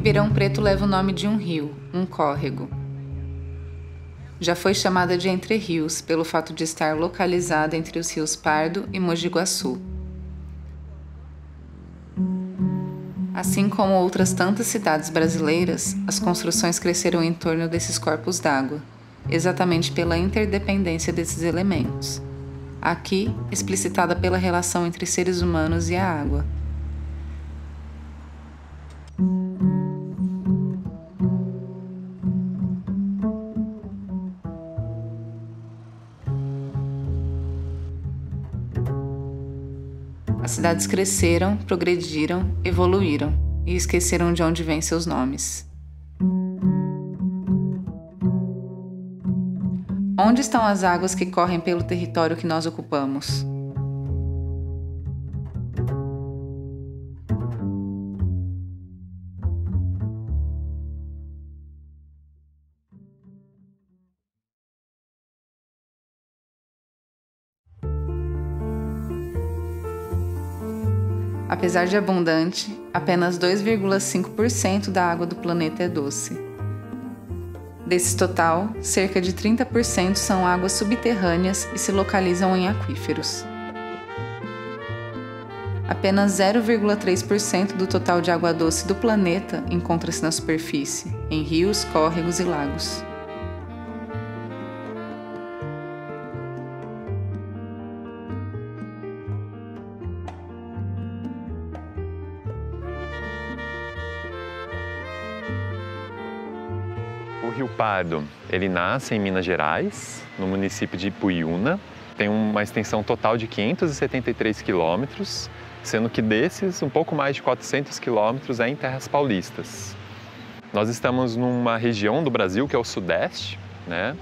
Ribeirão Preto leva o nome de um rio, um córrego. Já foi chamada de Entre Rios pelo fato de estar localizada entre os rios Pardo e Mogi Guaçu. Assim como outras tantas cidades brasileiras, as construções cresceram em torno desses corpos d'água, exatamente pela interdependência desses elementos. Aqui, explicitada pela relação entre seres humanos e a água. As cidades cresceram, progrediram, evoluíram e esqueceram de onde vêm seus nomes. Onde estão as águas que correm pelo território que nós ocupamos? Apesar de abundante, apenas 2,5% da água do planeta é doce. Desse total, cerca de 30% são águas subterrâneas e se localizam em aquíferos. Apenas 0,3% do total de água doce do planeta encontra-se na superfície, em rios, córregos e lagos. O Rio Pardo, ele nasce em Minas Gerais, no município de Ipuiuna. Tem uma extensão total de 573 quilômetros, sendo que desses, um pouco mais de 400 quilômetros é em terras paulistas. Nós estamos numa região do Brasil que é o Sudeste, né?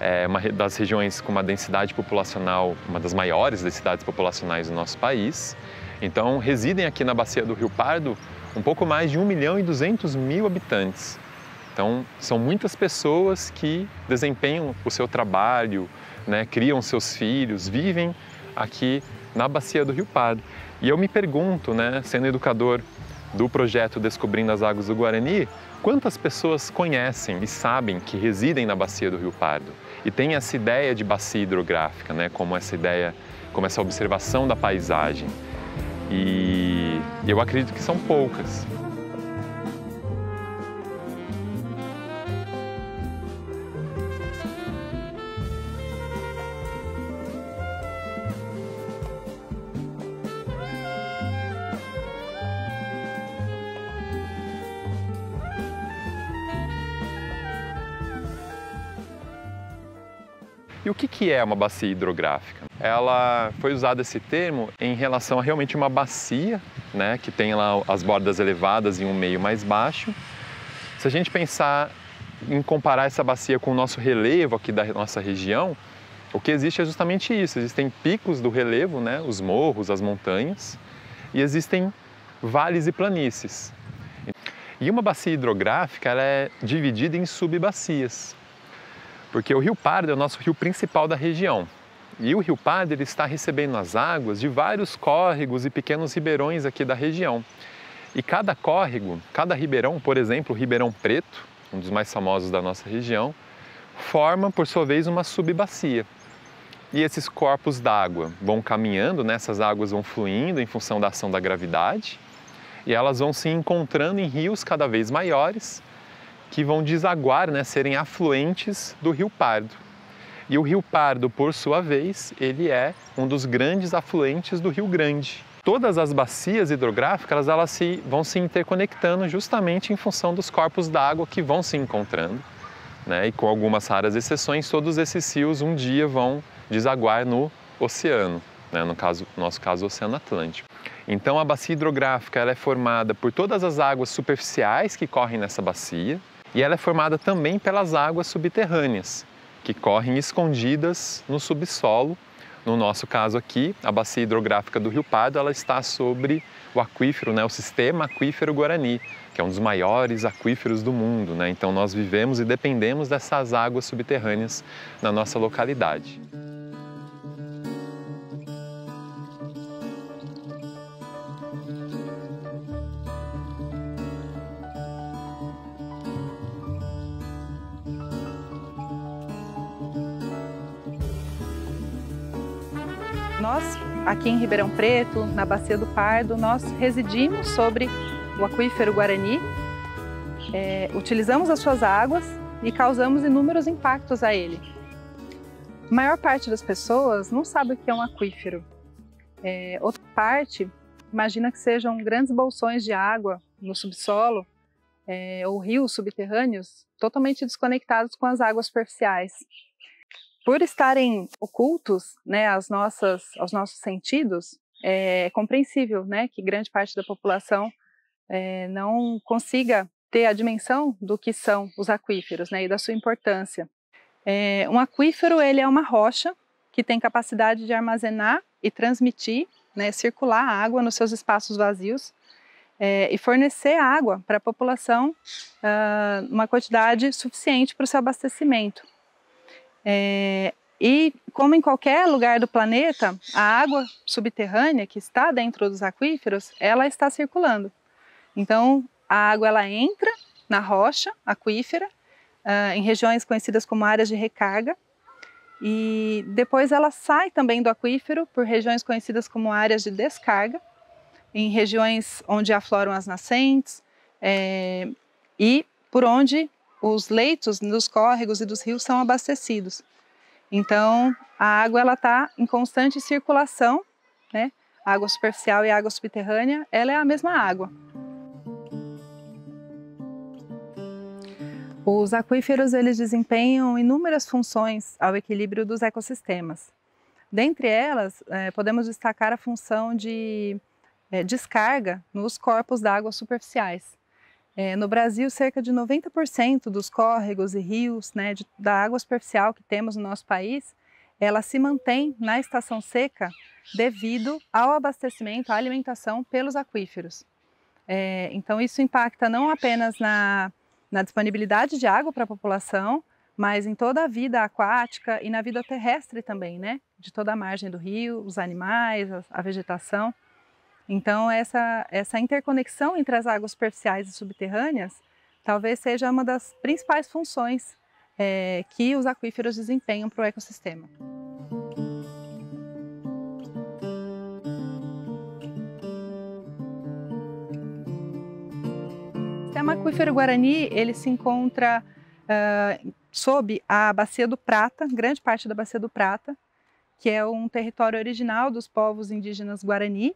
É uma das regiões com uma densidade populacional, uma das maiores densidades populacionais do nosso país. Então, residem aqui na bacia do Rio Pardo um pouco mais de 1.200.000 habitantes. Então, são muitas pessoas que desempenham o seu trabalho, né, criam seus filhos, vivem aqui na bacia do Rio Pardo. E eu me pergunto, né, sendo educador do projeto Descobrindo as Águas do Guarani, quantas pessoas conhecem e sabem que residem na bacia do Rio Pardo e têm essa ideia de bacia hidrográfica, né, como essa ideia, como essa observação da paisagem. E eu acredito que são poucas. E o que é uma bacia hidrográfica? Ela foi usado esse termo em relação a realmente uma bacia, né, que tem lá as bordas elevadas e um meio mais baixo. Se a gente pensar em comparar essa bacia com o nosso relevo aqui da nossa região, o que existe é justamente isso. Existem picos do relevo, né, os morros, as montanhas, e existem vales e planícies. E uma bacia hidrográfica ela é dividida em subbacias. Porque o Rio Pardo é o nosso rio principal da região. E o Rio Pardo ele está recebendo as águas de vários córregos e pequenos ribeirões aqui da região. E cada córrego, cada ribeirão, por exemplo, o Ribeirão Preto, um dos mais famosos da nossa região, forma, por sua vez, uma subbacia. E esses corpos d'água vão caminhando, né? Essas águas vão fluindo em função da ação da gravidade, e elas vão se encontrando em rios cada vez maiores, que vão desaguar, né, serem afluentes do Rio Pardo. E o Rio Pardo, por sua vez, ele é um dos grandes afluentes do Rio Grande. Todas as bacias hidrográficas elas vão se interconectando justamente em função dos corpos d'água que vão se encontrando, né? E com algumas raras exceções, todos esses rios um dia vão desaguar no oceano, né? No nosso caso, o Oceano Atlântico. Então, a bacia hidrográfica ela é formada por todas as águas superficiais que correm nessa bacia e ela é formada também pelas águas subterrâneas, que correm escondidas no subsolo. No nosso caso aqui, a bacia hidrográfica do Rio Pardo, ela está sobre o aquífero, né? O sistema aquífero Guarani, que é um dos maiores aquíferos do mundo, né? Então, nós vivemos e dependemos dessas águas subterrâneas na nossa localidade. Nós, aqui em Ribeirão Preto, na Bacia do Pardo, nós residimos sobre o aquífero Guarani, utilizamos as suas águas e causamos inúmeros impactos a ele. A maior parte das pessoas não sabe o que é um aquífero. Outra parte imagina que sejam grandes bolsões de água no subsolo ou rios subterrâneos totalmente desconectados com as águas superficiais. Por estarem ocultos, né, aos nossos sentidos, é compreensível, né, que grande parte da população não consiga ter a dimensão do que são os aquíferos, né, e da sua importância. Um aquífero ele é uma rocha que tem capacidade de armazenar e transmitir, né, circular a água nos seus espaços vazios e fornecer água para a população uma quantidade suficiente para o seu abastecimento. E como em qualquer lugar do planeta, a água subterrânea que está dentro dos aquíferos, ela está circulando. Então, a água ela entra na rocha aquífera, em regiões conhecidas como áreas de recarga, e depois ela sai também do aquífero por regiões conhecidas como áreas de descarga, em regiões onde afloram as nascentes e por onde os leitos dos córregos e dos rios são abastecidos. Então, a água ela está em constante circulação, né? A água superficial e a água subterrânea, ela é a mesma água. Os aquíferos eles desempenham inúmeras funções ao equilíbrio dos ecossistemas. Dentre elas, podemos destacar a função de descarga nos corpos d'água superficiais. No Brasil, cerca de 90% dos córregos e rios, né, da água superficial que temos no nosso país, ela se mantém na estação seca devido ao abastecimento, à alimentação pelos aquíferos. Então isso impacta não apenas na disponibilidade de água para a população, mas em toda a vida aquática e na vida terrestre também, né, de toda a margem do rio, os animais, a vegetação. Então, essa interconexão entre as águas superficiais e subterrâneas talvez seja uma das principais funções que os aquíferos desempenham para o ecossistema. O sistema aquífero Guarani ele se encontra sob a Bacia do Prata, grande parte da Bacia do Prata, que é um território original dos povos indígenas Guarani.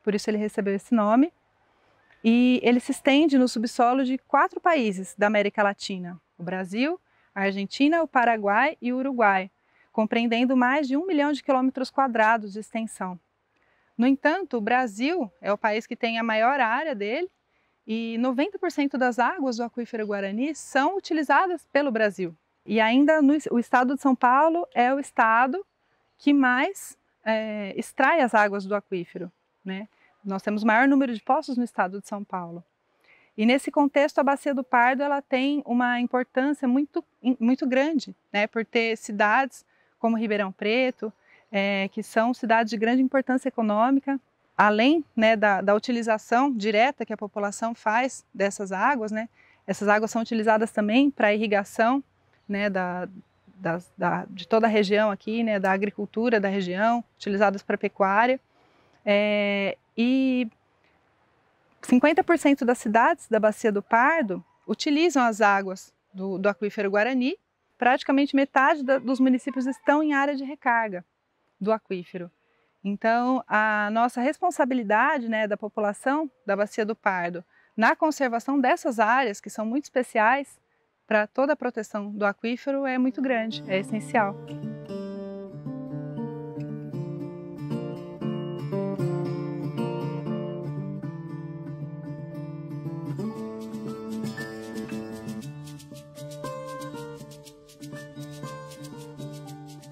Por isso ele recebeu esse nome, e ele se estende no subsolo de 4 países da América Latina, o Brasil, a Argentina, o Paraguai e o Uruguai, compreendendo mais de 1 milhão de quilômetros quadrados de extensão. No entanto, o Brasil é o país que tem a maior área dele, e 90% das águas do aquífero Guarani são utilizadas pelo Brasil. E ainda o estado de São Paulo é o estado que mais extrai as águas do aquífero, né? Nós temos o maior número de poços no estado de São Paulo. E nesse contexto, a Bacia do Pardo ela tem uma importância muito grande, né? Por ter cidades como Ribeirão Preto, que são cidades de grande importância econômica, além, né, da utilização direta que a população faz dessas águas, né? Essas águas são utilizadas também para a irrigação, né, de toda a região aqui, né, da agricultura da região, utilizadas para a pecuária. E 50% das cidades da Bacia do Pardo utilizam as águas do aquífero Guarani. Praticamente metade dos municípios estão em área de recarga do aquífero. Então, a nossa responsabilidade, né, da população da Bacia do Pardo na conservação dessas áreas, que são muito especiais, para toda a proteção do aquífero é muito grande, é essencial.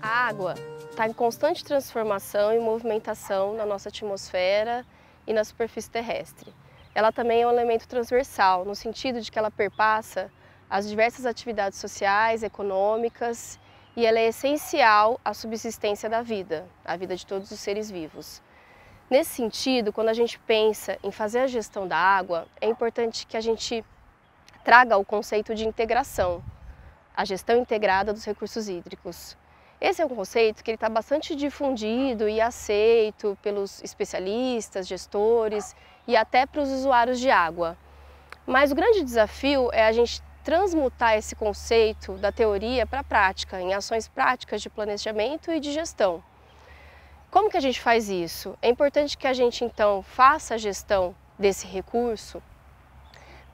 A água está em constante transformação e movimentação na nossa atmosfera e na superfície terrestre. Ela também é um elemento transversal, no sentido de que ela perpassa as diversas atividades sociais, econômicas, e ela é essencial à subsistência da vida, à vida de todos os seres vivos. Nesse sentido, quando a gente pensa em fazer a gestão da água, é importante que a gente traga o conceito de integração, a gestão integrada dos recursos hídricos. Esse é um conceito que está bastante difundido e aceito pelos especialistas, gestores e até para os usuários de água. Mas o grande desafio é a gente transmutar esse conceito da teoria para a prática, em ações práticas de planejamento e de gestão. Como que a gente faz isso? É importante que a gente então faça a gestão desse recurso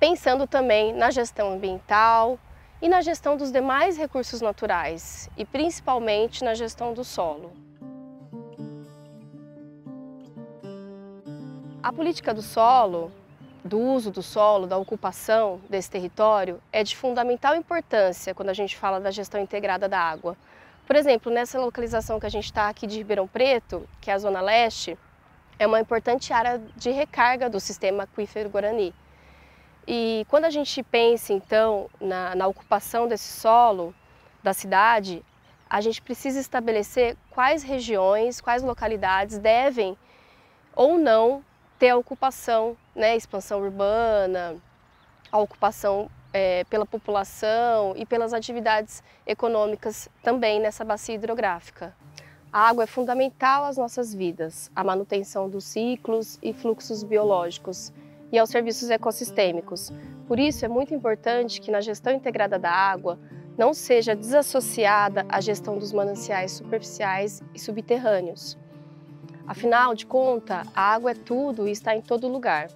pensando também na gestão ambiental, e na gestão dos demais recursos naturais, e principalmente na gestão do solo. A política do solo, do uso do solo, da ocupação desse território, é de fundamental importância quando a gente fala da gestão integrada da água. Por exemplo, nessa localização que a gente está aqui de Ribeirão Preto, que é a Zona Leste, é uma importante área de recarga do sistema aquífero Guarani. E quando a gente pensa, então, na ocupação desse solo da cidade, a gente precisa estabelecer quais regiões, quais localidades devem ou não ter a ocupação, né, expansão urbana, a ocupação pela população e pelas atividades econômicas também nessa bacia hidrográfica. A água é fundamental às nossas vidas, à manutenção dos ciclos e fluxos biológicos, e aos serviços ecossistêmicos. Por isso é muito importante que na gestão integrada da água não seja desassociada a gestão dos mananciais superficiais e subterrâneos. Afinal de contas, a água é tudo e está em todo lugar.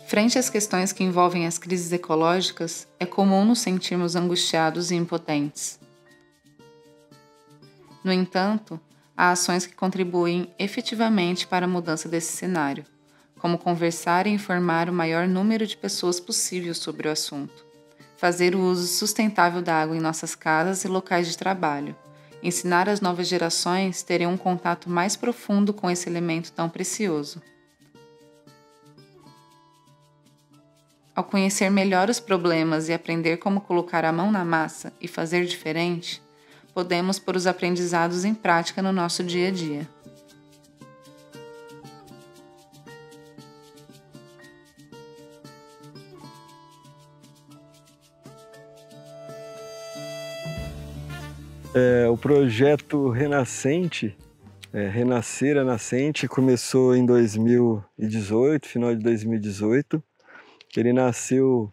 Frente às questões que envolvem as crises ecológicas, é comum nos sentirmos angustiados e impotentes. No entanto, há ações que contribuem efetivamente para a mudança desse cenário, como conversar e informar o maior número de pessoas possível sobre o assunto, fazer o uso sustentável da água em nossas casas e locais de trabalho, ensinar as novas gerações a terem um contato mais profundo com esse elemento tão precioso. Ao conhecer melhor os problemas e aprender como colocar a mão na massa e fazer diferente, podemos pôr os aprendizados em prática no nosso dia a dia. O projeto Renascente, Renascer a Nascente, começou em 2018, final de 2018. Ele nasceu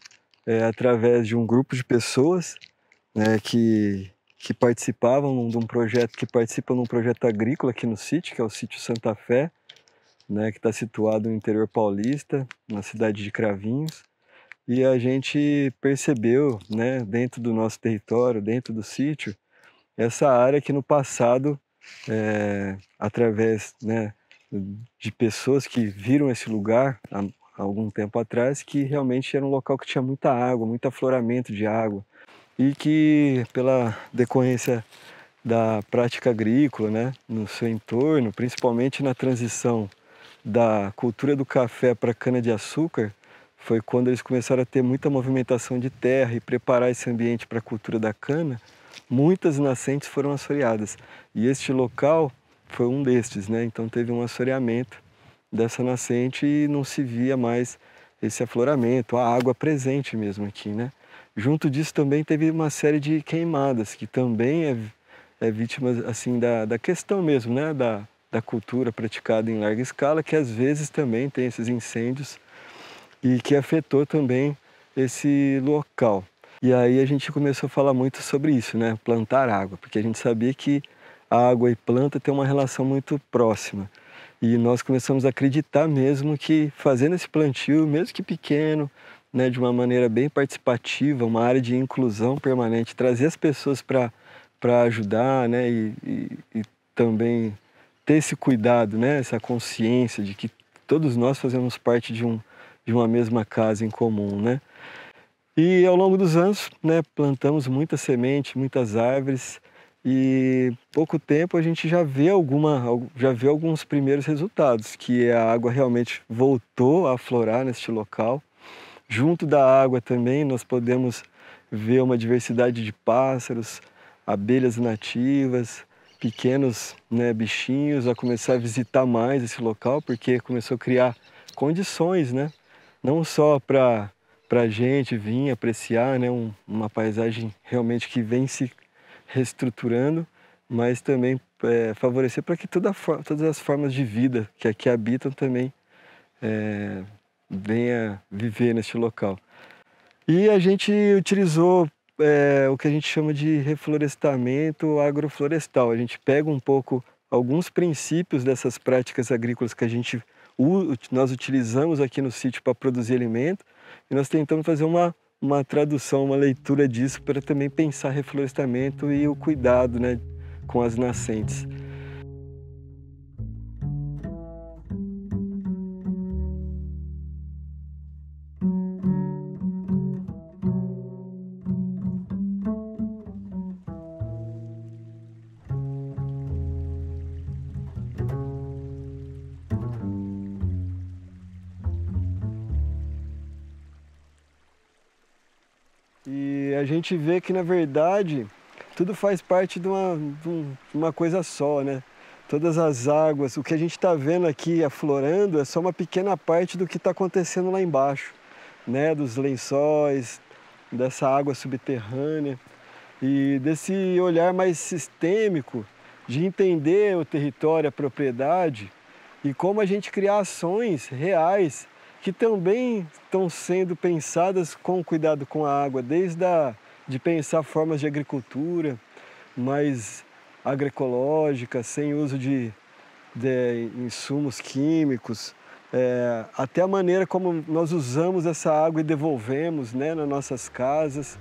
através de um grupo de pessoas, né, que participavam de um projeto, que participam de um projeto agrícola aqui no sítio, que é o Sítio Santa Fé, né, que está situado no interior paulista, na cidade de Cravinhos. E a gente percebeu, né, dentro do nosso território, dentro do sítio, essa área que no passado, através, né, de pessoas que viram esse lugar há algum tempo atrás, que realmente era um local que tinha muita água, muito afloramento de água, e que pela decorrência da prática agrícola, né, no seu entorno, principalmente na transição da cultura do café para a cana-de-açúcar, foi quando eles começaram a ter muita movimentação de terra e preparar esse ambiente para a cultura da cana, muitas nascentes foram assoreadas. E este local foi um destes, né? Então teve um assoreamento dessa nascente e não se via mais esse afloramento, a água presente mesmo aqui, né? Junto disso também teve uma série de queimadas, que também é vítima assim, da questão mesmo, né? da cultura praticada em larga escala, que às vezes também tem esses incêndios e que afetou também esse local. E aí a gente começou a falar muito sobre isso, né? Plantar água, porque a gente sabia que água e planta têm uma relação muito próxima. E nós começamos a acreditar mesmo que fazendo esse plantio, mesmo que pequeno, né, de uma maneira bem participativa, uma área de inclusão permanente, trazer as pessoas para ajudar, né, e também ter esse cuidado, né, essa consciência de que todos nós fazemos parte de uma mesma casa em comum, né? E ao longo dos anos, né, plantamos muita semente, muitas árvores, e pouco tempo a gente já vê alguns primeiros resultados, que a água realmente voltou a aflorar neste local. Junto da água também nós podemos ver uma diversidade de pássaros, abelhas nativas, pequenos, né, bichinhos a começar a visitar mais esse local, porque começou a criar condições, né, não só para a gente vir apreciar, né, uma paisagem realmente que vem se reestruturando, mas também favorecer para que todas as formas de vida que aqui habitam também venha viver neste local. E a gente utilizou o que a gente chama de reflorestamento agroflorestal. A gente pega um pouco alguns princípios dessas práticas agrícolas que nós utilizamos aqui no sítio para produzir alimento, e nós tentamos fazer uma tradução, uma leitura disso para também pensar reflorestamento e o cuidado, né, com as nascentes. E a gente vê que, na verdade, tudo faz parte de uma coisa só, né? Todas as águas, o que a gente está vendo aqui aflorando é só uma pequena parte do que está acontecendo lá embaixo, né? Dos lençóis, dessa água subterrânea e desse olhar mais sistêmico de entender o território, a propriedade e como a gente criar ações reais que também estão sendo pensadas com cuidado com a água, de pensar formas de agricultura mais agroecológica, sem uso de insumos químicos, até a maneira como nós usamos essa água e devolvemos, né, nas nossas casas.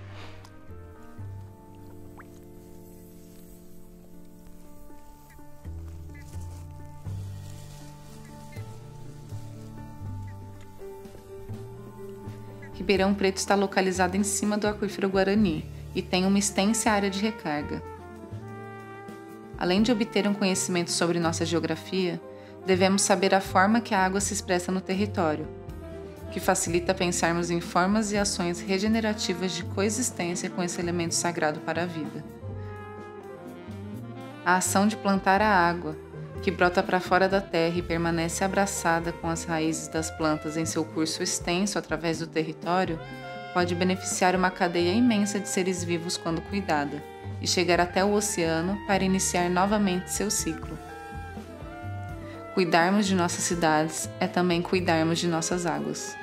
Ribeirão Preto está localizado em cima do aquífero Guarani e tem uma extensa área de recarga. Além de obter um conhecimento sobre nossa geografia, devemos saber a forma que a água se expressa no território, que facilita pensarmos em formas e ações regenerativas de coexistência com esse elemento sagrado para a vida. A ação de plantar a água, que brota para fora da terra e permanece abraçada com as raízes das plantas em seu curso extenso através do território, pode beneficiar uma cadeia imensa de seres vivos quando cuidada, e chegar até o oceano para iniciar novamente seu ciclo. Cuidarmos de nossas cidades é também cuidarmos de nossas águas.